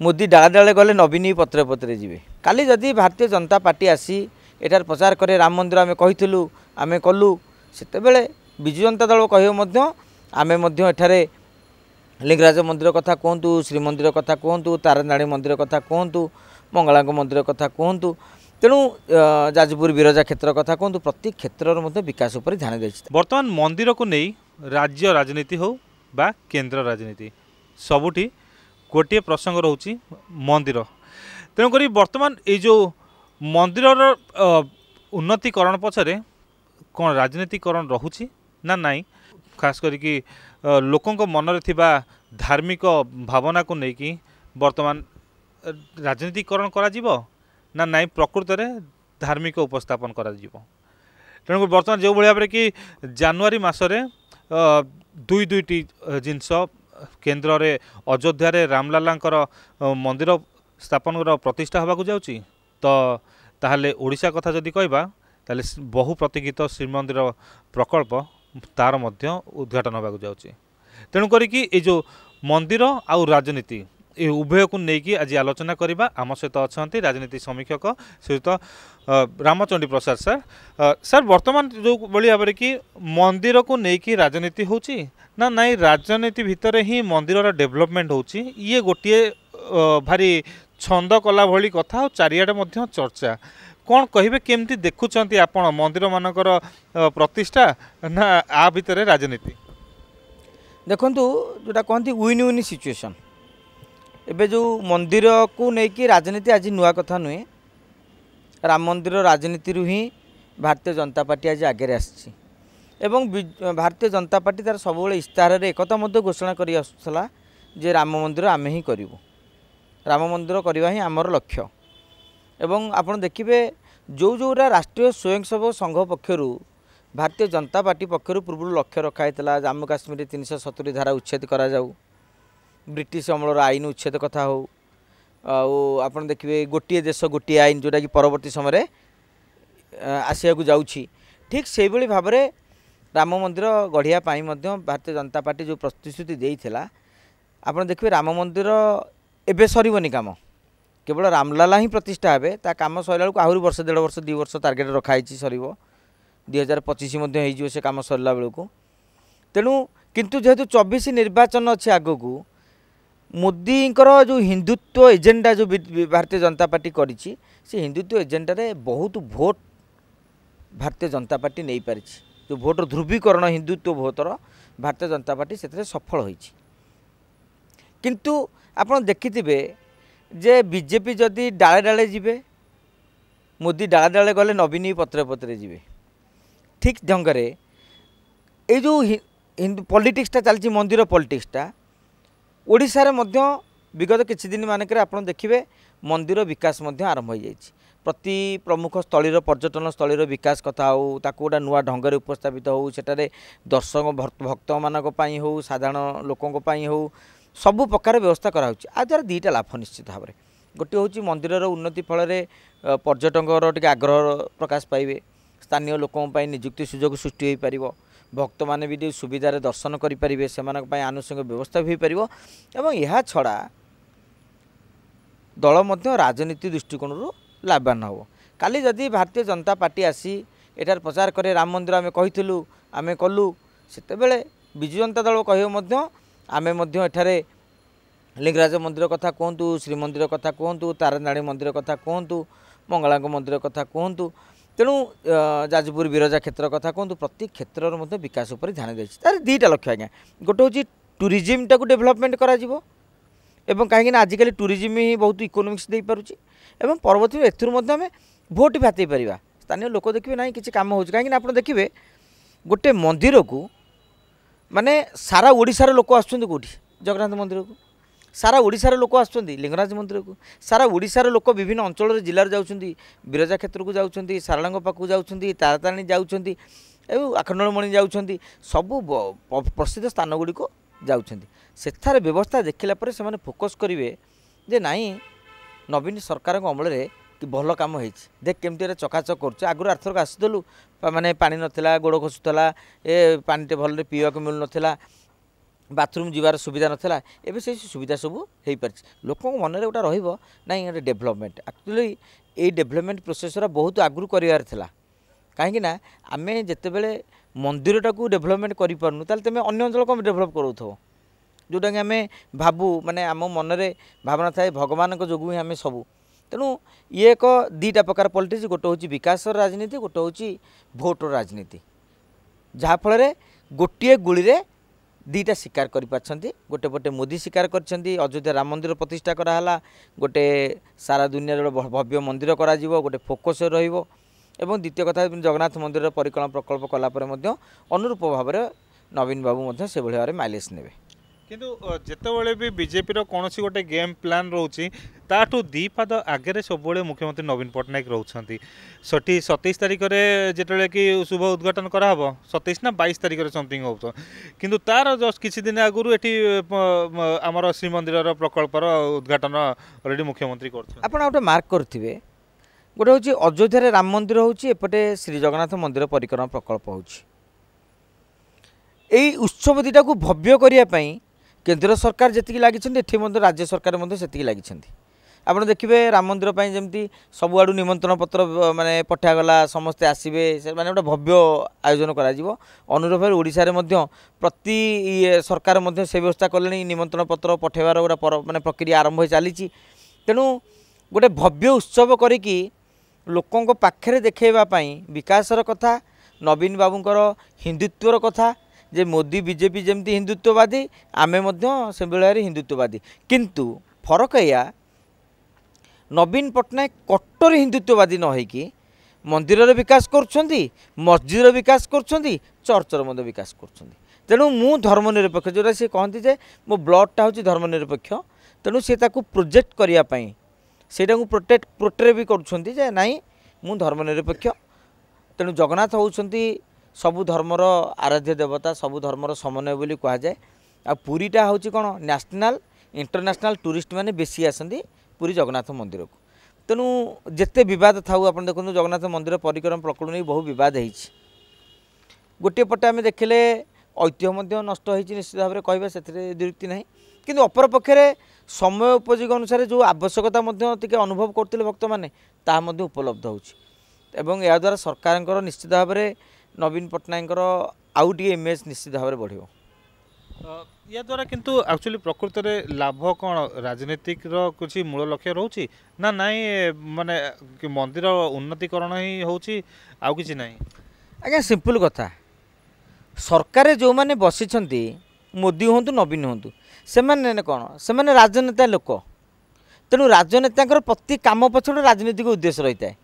मोदी डाला डाले गले नवीन पत्रे पत्रे जीवे काली जदि भारतीय जनता पार्टी आसी एटार प्रचार करे राम मंदिर आम कहीलु आम कलु से विजु जनता दल कह आम एठारे लिंगराज मंदिर कथा कहतु श्रीमंदिर कथा कहतु तारनाड़ी मंदिर कथा कहतु मंगला मंदिर कथा कहतु तेणु जाजपुर विरजा क्षेत्र कथा कहतु प्रति क्षेत्र विकास उपर ध्यान दे। बर्तमान मंदिर को नहीं राज्य राजनीति हो बा केंद्र राजनीति सबुठी गोटे प्रसंग रोचे मंदिर तेणुक बर्तमान ये जो मंदिर उन्नतीकरण पछरे कौन राजनीतिकरण रोचे ना नाई खास करके लोकों मन में धार्मिक भावना को लेकिन बर्तमान राजनीतिकरण करा ना नाई प्रकृत में धार्मिक उपस्थापन करा तेणुक बर्तमान जो भाव कि जनवरी मसरे दुई दुईटी जिनस केन्द्र में अयोध्या रामलालांकर मंदिर स्थापन प्रतिष्ठा होगा जाऊँगी तो ताहले ओडिशा कथा जदि कहबा ताहले बहु प्रतीक्षित श्रीमंदिर प्रकल्प तार मध्य उद्घाटन होगा जाऊँगी तेणुक ये जो मंदिर आउ राजनीति ये उभय को लेकिन आज आलोचना करवा आम सहित अच्छा राजनीति समीक्षक श्रीयुत रामचंडी प्रसाद सर सर बर्तमान जो भाव कि मंदिर को लेकिन राजनीति होची ना नाई राजनीति भितर ही मंदिर डेवलपमेंट होची ये गोटे भारी छंद कला भली कथा चारियाडे चर्चा कौन कहे केमती देखुंत आपण मंदिर मानकर प्रतिष्ठा ना आ भितर राजनीति देखु जोटा कहती विन विन सिचुएशन एबे जो मंदिर को लेकिन राजनीति आज नुआ कथा नुहे राम मंदिर राजनीति ही भारतीय जनता पार्टी आज आगे आसी भारतीय जनता पार्टी तार सब इस्ताहार एकता घोषणा कर आसला जे राम मंदिर आम ही करूँ राम मंदिर करवा ही आमर लक्ष्य एवं आपन देखिए जो जोरा राष्ट्रीय स्वयंसेवक संघ पक्षर भारतीय जनता पार्टी पक्षर पूर्व लक्ष्य रखाई जम्मू काश्मीर 370 धारा उच्छेद करा जाऊ ब्रिटिश अमलर आईन उच्छेद कथा हो आपन देखिए गोटे देश गोटे आईन जोटा कि परवर्ती समय आसिया जाऊँगी ठीक से भाव में राम मंदिर गढ़ियापाई भारतीय जनता पार्टी जो प्रतिश्रुति देइथिला आपन देखिए राम मंदिर एबे सरीबनी काम केवल रामलाला ही प्रतिष्ठा हे ता काम सरला बेलू आहरी वर्ष 1.5 वर्ष 2 वर्ष टार्गेट रखाई सर 2025 से काम सरला बेलू तेणु किंतु जेहेतु 24 निर्वाचन अच्छे आग को मोदींकर जो हिंदुत्व एजेंडा जो भारतीय जनता पार्टी करिछि से हिंदुत्व एजेंडा रे बहुत भोट भारतीय जनता पार्टी नहीं पारि जो भोटर ध्रुवीकरण हिंदुत्व भोटर भारतीय जनता पार्टी से सफल होइछि किंतु आपन देखिथिबे जे बीजेपी जदि डाले डाले जीवे मोदी डाले डाले गले नवीन पत्रे पत्रे जीवे ठीक ढंगरे ये जो हिंदू पॉलिटिक्सटा चलती मंदिर पॉलिटिक्सटा ओडिशा रे मध्य विगत किछि दिन मानक आपन देखिबे मंदिर विकास मध्य आरंभ हो जाइछि प्रति प्रमुख स्थलीर पर्यटन स्थलीर विकास कथा हो ताकू गोटा नुआ ढंग से उपस्थापित हो सेटारे दर्शक भक्त मानक पई हो साधारण लोकों पई हो सबु प्रकार व्यवस्था करा आ द्वारा दुईटा लाभ निश्चित भाव में गोटे हूँ मंदिर उन्नति फल पर्यटक टे आग्रह प्रकाश पाइबे स्थानीय लोकों निजुक्ति सुजोग सृष्टि हो पार भक्त मैंने भी सुविधार दर्शन करेंगे से आनुषंगिक व्यवस्था भी हो पार यह छड़ा दल मध्य राजनीति दृष्टिकोण लाभवान हो काली जदि भारतीय जनता पार्टी आसी एटार प्रचार करे राम मंदिर आम कहीलु आम कलु से विजु जनता दल कह आम एठारे लिंगराज मंदिर कथा कहतु श्रीमंदिर कथा कहतु तारनाड़ी मंदिर कथा कहतु मंगला मंदिर कथा कहतु तेणु जाजपुर विरजा क्षेत्र कथा कहतु प्रति क्षेत्र में विकास उपर ध्यान दे तार दुईटा लक्ष्य आज्ञा गोटे हूँ टूरिज्म टाक डेभलपमेंट करा कहीं आजिकल टूरिज्म ही बहुत इकोनोमिक्स दे पारुछि एवं परवर्ती एम भोट भी हाथी पार स्थानीय लोक देखिए ना कि कम हो कहीं आप देखिए गोटे मंदिर को माने सारा ओडिशार लोक आसुछन्ति कोठी जगन्नाथ मंदिर को सारा ओडिशार लोक आसुछन्ति लिंगराज मंदिर को सारा ओडिशार लोक विभिन्न अंचल जिले जाउछन्ति विरजा क्षेत्र को जाउछन्ति सारलांग पाखु जाउछन्ति तारातारिणी जाउछन्ति एवं आखंडमणि जाउछन्ति सबु प्रसिद्ध स्थान गुडी को जाउछन्ति सेथार व्यवस्था देखिला परे से माने फोकस करिवे जे नाई नवीन सरकार अमल रे कि भल कम हो देख केमती चकाचक कर आगुरी आर्थरक आसीदेलु माने पानी नथिला गोड़ खसुला ए पानीटे भल पीवा को मिलू नाला बाथरूम जीवार सुविधा नाला एवं से सुविधा सब हो पार्छ लोक मन में गोटा रही ना डेभलपमेंट एक्चुअली ये डेभलपमेंट प्रोसेसर बहुत आगु करार कहीं आम जिते बड़े मंदिरटा को डेभलपमेंट करूँ तेल तुम अन्य अंचल कम डेभलप करो जोटा कि आम भावु माने आम मन में भावना थाए भगवान जो ही आम सबू तेणु ये एक दीटा प्रकार पॉलिटिक्स गोटे हूँ विकास राजनीति गोटे हूँ भोटर राजनीति जहाँफल गोटे गुड़ी रे दीटा शिकार कर गोटे पटे मोदी शिकार कर अयोध्या राम मंदिर प्रतिष्ठा कराला गोटे सारा दुनिया भव्य मंदिर करा गोटे फोकस रहिबो एवं द्वितीय कथा जगन्नाथ मंदिर परिकल्पना प्रकल्प कलापर अनुरूप भाव में नवीन बाबू से भाव में माइलेज ने किंतु जितेबाला भी बीजेपी कौन गोटे गेम प्लान रोचे ताठू दी पाद आगे सब मुख्यमंत्री नवीन पट्टनायक रोचे सठी 27 तारिख में जिते कि शुभ उद्घाटन कराब 27 ना 22 तारिख में समथिंग हो किंतु तार जस्ट किसी दिन आगु ये आमर श्रीमंदिर प्रकल्पर उद्घाटन अलरेडी मुख्यमंत्री कर गोटे मार्क करेंगे गोटे हूँ अयोध्या राम मंदिर होपटे श्री जगन्नाथ मंदिर परिक्रमा प्रकल्प हो उत्सव दीटा को भव्य करने केंद्र सरकार जी लगी राज्य सरकार से लगी आपड़ देखिए राम मंदिर जमी सबुआड़ निमंत्रण पत्र माने पठागला समस्ते आसवे से माने गोटे भव्य आयोजन अनुरूप ओडिशा प्रति सरकार से व्यवस्था कले निमंत्रण पत्र पठेबार गोटे माने प्रक्रिया आरंभ हो चली तेणु गोटे भव्य उत्सव करी लोकों पाखे देखवाई विकासर कथा नवीन बाबूंकर हिंदुत्वर कथा जे मोदी बीजेपी जमती हिंदुत्ववादी आमे से बेलार हिंदुत्ववादी किंतु फरक या नवीन पट्टनायक कट्टर हिंदुत्ववादी न होइकी मंदिर विकास कर मस्जिद विकास कर चर्चर विकास कर तेणु मु धर्मनिरपेक्ष जोटा सी कहती जे मो ब्लडटा हूँ धर्मनिरपेक्ष तेणु सी प्रोजेक्ट करने सेटा को प्रोटेक्ट भी कर नाई मु धर्मनिरपेक्ष तेणु जगन्नाथ होउछंती सबु धर्मर आराध्य देवता सबु धर्मर समन्वय बोली कह जाए आ पुरीटा हूँ कौन नेशनल इंटरनेशनल टूरिस्ट माने बेसी आसती पुरी जगन्नाथ मंदिर को तेणु जिते बद था आप देखो जगन्नाथ मंदिर परिक्रमा प्रकल्प नहीं बहु बद गोटे पटे आम देखिले ऐतिह्य नष्ट हो निश्चित भाव में कह से दुरुक्ति ना कि अपर पक्षे समय उपयोगी अनुसार जो आवश्यकता अनुभव करते भक्त मैंने ताहा उपलब्ध होउछि या द्वारा सरकार निश्चित भाव में नवीन पट्टनायक आउ टे इमेज निश्चित भाव में बढ़ो या द्वारा किंतु एक्चुअली प्रकृत में लाभ कौन राजनीतिक कुछ मूल लक्ष्य रोचे ना नाई माने मंदिर उन्नतीकरण ही होउछि आउ किछि नाही आज्ञा सिंपल कथा सरकार जो मैंने बसी मोदी हूँ नवीन हूँ से कौन से राजनेता लोक तेणु राजनेता प्रति काम पछड़ राजनीतिक उद्देश्य रही है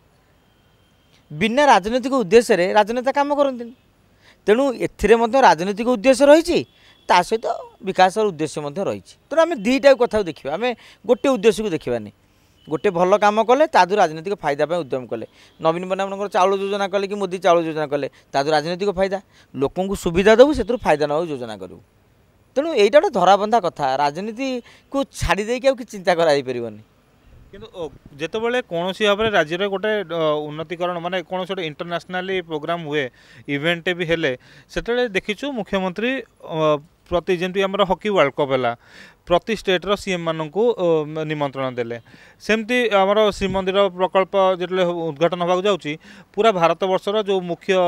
बिना राजनीतिक उद्देश्य रे राजनेता काम करते तेणु ए राजनीतिक उद्देश्य रही सहित विकास उद्देश्य रही तेणु आम दीटा कथा देखा आम गोटे उद्देश्य को देखानी गोटे भल कम कले तादू राजनीतिक फायदा उद्यम कले नवीन पट्टनायक चाउल योजना कले कि मोदी चाउल योजना कले तादू राजनीतिक फायदा लोक सुविधा देवु से फायदा ना योजना करूँ तेणु यहीटा गोटे धराबंधा कथा राजनीति को छाड़ी देकी कि चिंता कराइपरनी किंतु जितेबाला कौन भाव में राज्य गोटे उन्नतीकरण माने कौन गोटे इंटरनेशनली प्रोग्राम हुए इवेंट भी हेले से देखीचु मुख्यमंत्री प्रति जमी आम हॉकी वर्ल्ड कप है प्रति स्टेट्र सीएम मानक निमंत्रण देले सेमती आमर श्रीमंदिर प्रकल्प जो उद्घाटन होगा जाऊँगी पूरा भारत वर्षर जो मुख्य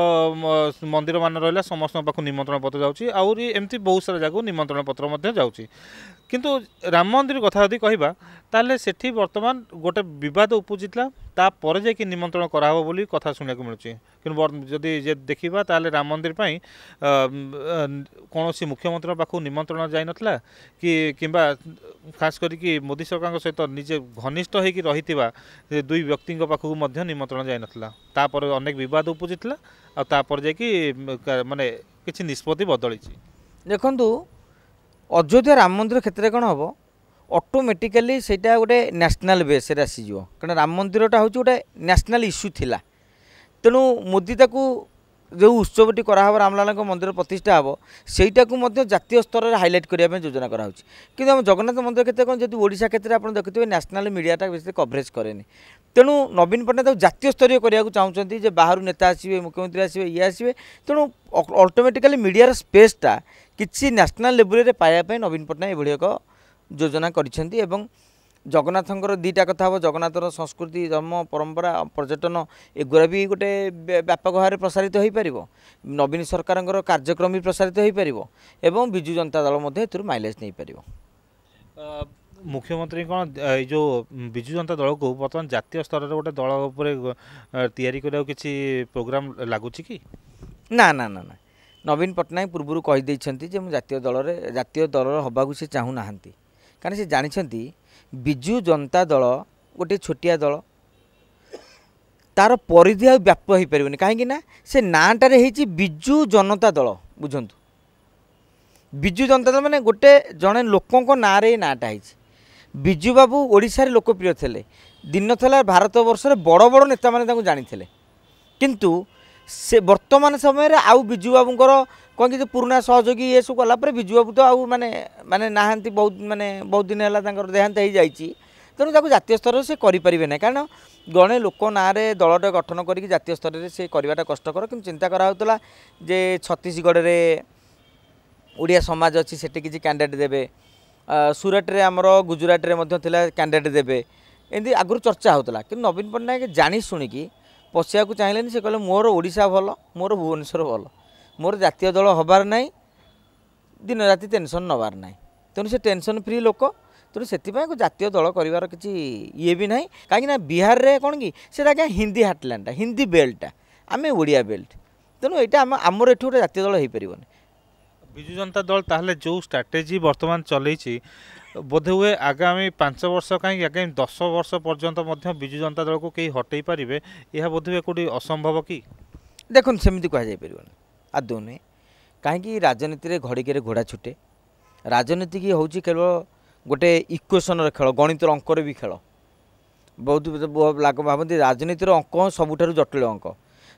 मंदिर मान रहा समस्त पाख निमंत्रण पत्र जाऊँगी आउरी एमती बहुत सारा जगह निमंत्रण पत्र जाऊँगी किंतु राम मंदिर कथा यदि कहबा ताले सेठी वर्तमान गोटे विवाद उपजितला तापर जाकि निमंत्रण कराहब बोली कथा सुनिया को मिलुची किंतु जदि देखिबा ताले राम मंदिर पई कौन मुख्यमंत्री पाखु निमंत्रण जाई नथला कि किंबा खास करी मोदी सरकार सहित निजे घनिष्ठ होइकि रहितिबा दुई व्यक्ति पाखु मध्य निमंत्रण जाई नथला तापर अनेक विवाद उपजितला आ तापर जाकि माने किछि निष्पत्ति बदलिछि देखंतु अयोध्या राम मंदिर क्षेत्र में कौन हम ऑटोमेटिकली सेटा गोटे नेशनल बेस आसीज कारण राम मंदिरटा हूँ गोटे नेशनल इश्यू थिला तेणु मोदी ताकू जो उत्सवटी कराब रामलाल मंदिर प्रतिष्ठा हम सहीटा को जातीय स्तर में हाइलाइट करने योजना कराऊँ कि आम जगन्नाथ मंदिर के कौन जब ओडिशा क्षेत्र में आप देखते नेशनल मीडियाटा बेस कवरेज कैनि तेणु नवीन पट्टनायक जातीय स्तरीय करने चाहते बाहर नेता आसवे मुख्यमंत्री आसवे ये आसवे तेणु अल्टिमेटिकली मीडियार स्पेसटा किसी नेशनल लेवल में पाइबापी नवीन पट्टनायक ये एक योजना कर जगन्नाथंकर दीटा कथा हम जगन्नाथर संस्कृति धर्म परंपरा पर्यटन एगुरा भी गोटे व्यापक भाव में प्रसारित हो पार नवीन सरकार कार्यक्रम भी प्रसारित हो पार विजु जनता दल माइलेज नहीं पार मुख्यमंत्री कौन जो विजु जनता दल को बर्तमान जातीय स्तर में गोटे दल तैयारी करने किसी प्रोग्राम लगुच कि ना ना ना ना नवीन पट्टनायक पूर्व कहीदे जातीय दल हवाक से चाहूना कारण से जानते विजु जनता दल गोटे छोटिया दल तार परिधि आ व्याप्त हो पार कहीं से नाटार विजु जनता दल बुझु विजु जनता दल माने गोटे जड़े लोकों ना नाटा विजु बाबू ओडिशा रे लोकप्रिय थे दिन था भारत वर्ष बड़ बड़ नेता मैंने जानी किंतु से वर्तमान समय आउ विजु बाबूर कौन कि पुराना सहयोगी ये सब कलापर विजु बाबू तो आउ माने माने नहांती बहुत दिन है देहांत हो जाए तेणु जातीय स्तर में से करें ना कारण गणे लोक ना दलटे गठन करके जातीय स्तर में से करवाटा कष्टकर कि चिंता कराला जे छत्तीसगढ़ में ओडिया समाज अच्छी से किसी कैंडिडेट देवे सुरत रे आमर गुजरात रे कैंडिडेट देवे एमती आगुरी चर्चा होता कि नवीन पट्टनायक जानी शुणिकी पशिया को चाहिए से कहले मोर ओडिशा भल मोर भुवनेश्वर भल मोर जातीय दल हबार ना दिन राति टेंशन नबार ना तेणु से टेंशन फ्री लोक तेणु से जातीय दल कर किसी ये भी ना कहीं बिहार रे कौन कि क्या हिंदी हाटलैंड हिंदी बेल्टा आम ओडिया बेल्ट तेणु यहाँ आमर एठू गोटे जातीय दल हो पार विजु जनता दल ताहले जो स्ट्राटेजी वर्तमान चलई बोधे हुए आगामी 5 वर्ष कहीं आगामी 10 वर्ष पर्यंत विजु जनता दल को कहीं हटई पारे यह बोधे हुए कौटी असंभव कि देखो सेमती कहुपर आदौ नुहे कहीं राजनीति घड़िके घोड़ा छुटे राजनीति की हूँ केवल गोटे इक्वेशन खेल गणित अंकर भी खेल बहुत लाग भावती राजनीतिर अंक सबुठ जटिल अंक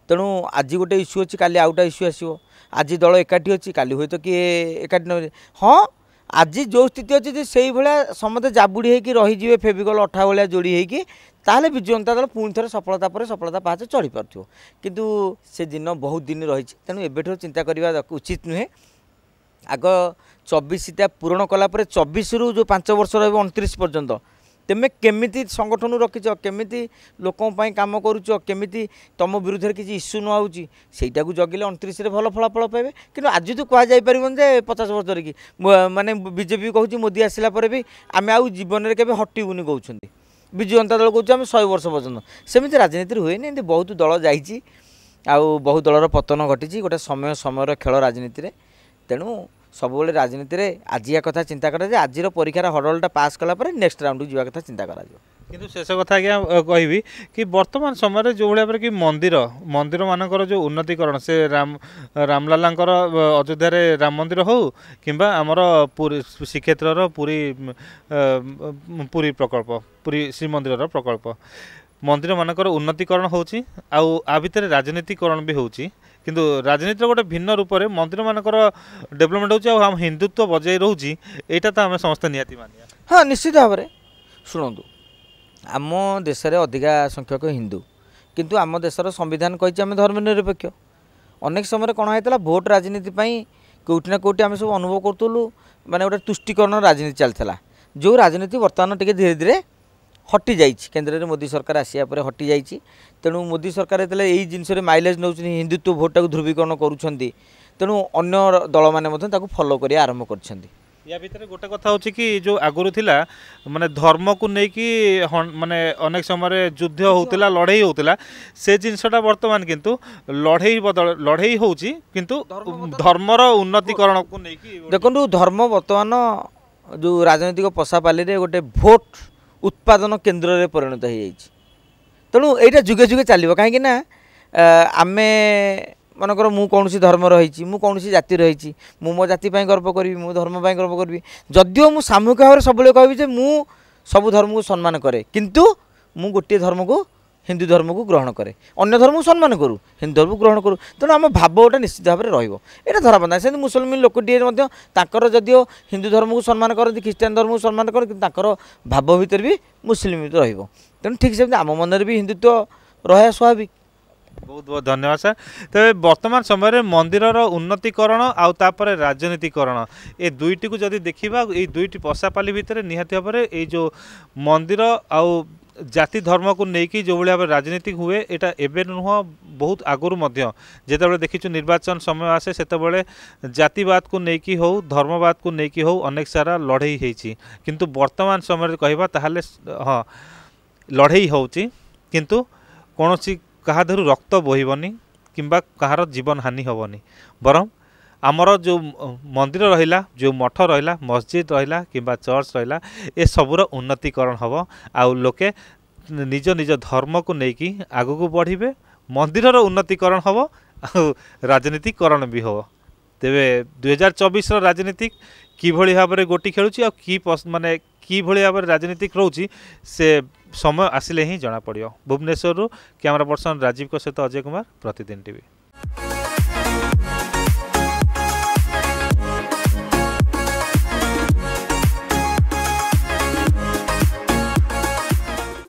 तेणु आज गोटे इश्यू अच्छी काली आउटा इश्यू आसो आज दल एकाठी अच्छी काली हुए तो किए एकाठी न हाँ आज जो स्थिति अच्छी से भाया समस्त जाबुड़ी होकर रहीजे फेविकल अठा भाया जोड़ी होगी ताहले विजु जनता दल पुणी थे सफलता पर सफलता पाचे चढ़ी पार्थ किंतु से दिन बहुत दिन रही तेणु एबेठू चिंता करने उचित नुहे आग 24टा पूरण कलापर 24 रु जो 5 वर्ष रहा 29 पर्यंत तेमे केमिति संगठन रखीच केमिति लोकों काम करुच केमिति तुम विरुद्ध में किसी इश्यू नआउची सेटा को जगिले 29 भल फलाफल पाइबे कि आज तो कहुपर जे 50 वर्ष कि माने बीजेपी कहूँ मोदी आसला भी आम आउ जीवन में केवे हटिबुनि कहते विजु जनता दल कहूँ आम 100 वर्ष पर्यंत सेमती राजनीति हुए नहीं बहुत दल जाइए आउ बहुत दलर पतन घटी गोटे समय समय खेल राजनीति में तेणु सब राजनीति में आजिया कथा चिंता करा आज परीक्षार हडलटा पास कलापर नेक्स्ट राउंड को कथा चिंता करा किंतु शेष कथा आज्ञा कहबी कि वर्तमान समय जो भाया कि मंदिर मानकर जो उन्नतिकरण से रामलालांकर अयोध्या राम मंदिर हो किंबा आमर पुरी श्रीक्षेत्र पुरी प्रकल्प पुरी श्रीमंदिर प्रकल्प मंदिर मानकर उन्नतिकरण होची आउ आ भितर राजनीतिकरण भी होची किंतु राजनीतिर गोटे भिन्न रूप में मंदिर मानकर डेभलपमेंट होची आम हिंदुत्व बजाय रोची एटा तो आम समस्त नियति मानिया हाँ निश्चित भाव में शुणु आम देश में अधिका संख्यक हिंदू किंतु आम देशर संविधान कही आम धर्मनिरपेक्ष अनेक समय कौन होता भोट राजनीति कौटि ना कौटि आम सब अनुभव करूँ माने गोटे तुष्टिकरण राजनीति चलता जो राजनीति बर्तमान टे धीरे धीरे हटि जाइए केन्द्र में मोदी सरकार आसिया पर हटि जाइए तेणु मोदी सरकार जो यही जिनस माइलेज नौ हिंदुत्व भोटा को ध्रुवीकरण करुँच तेणु अन्य दल मैंने फॉलो कर आरंभ कर या भितर गोटे कथा होची कि जो आगुरी थिला माने धर्म को लेकिन माने अनेक समय युद्ध होतिला लड़ाई होतिला से जिनसटा वर्तमान किंतु लड़ाई होची किंतु धर्मर उन्नतिकरण को लेकिन देखो धर्म वर्तमान जो राजनीतिक पशापाली रे गोटे भोट उत्पादन केन्द्र में परिणत हो जाइए तेणु यहाँ जुगे जुगे चलो कहीं आमे मनकर मु कौन धर्म रही मु कौन जाति रही मु मो जाति गर्व करी मु धर्म गर्व करी जदिओ मु सामूहिक भाव में सब कहबी जे मु सब धर्म को सम्मान करे किंतु मु गोटे धर्म को हिंदू धर्म को ग्रहण करे अन्य धर्म को सम्मान करूँ हिंदू धर्म को ग्रहण करूँ तेणु आम भावटा निश्चित भाव में रहा धरा बंधा से मुसलमान लोकटे जदिओ हिंदू धर्म को सम्मान करती ख्रीष्टान धर्म को सम्मान करते भाव भितर भी मुस्लिम तेणु ठीक से आम मन भी हिंदुत्व रहा स्वाभाविक। बहुत बहुत धन्यवाद सर। तेज बर्तमान समय मंदिर उन्नतीकरण आउ तापर राजनीतिकरण ए दुईटी को जदि देखा ये दुईटी पशापाली भितर निहाती भाव में ये जो मंदिर आउ जाति धर्म को लेकिन जो भाव राजनीति हुए यहाँ एवं नुह बहुत आगुरी जिते देखीचु निर्वाचन समय आसे से जातिवाद को लेकिन हो धर्मवाद को लेकिन हो अनेक सारा लड़ई होती किंतु वर्तमान समय कहवा ताहले हाँ लड़ई होची किंतु कौन कहा धरू रक्त बोहबनी किंबा कहार जीवन हानि हेनी बरं आमर जो मंदिर रहिला जो मठ रहिला मस्जिद रहिला किंबा चर्च रहिला ए सबूर उन्नतीकरण हम आउ लोके निज निज धर्म को लेकिन आगु को बढ़े मंदिर उन्नतीकरण हम आउ राजनीतिकरण भी हम तेरे 2024 राजनीति किभली भाव में गोटी खेलुची माने किभली भाव राजनीतिक रोची से समय आसिले ही जना पड़ो। भुवनेश्वर कैमरा पर्सन राजीव सहित अजय कुमार प्रतिदिन टीवी।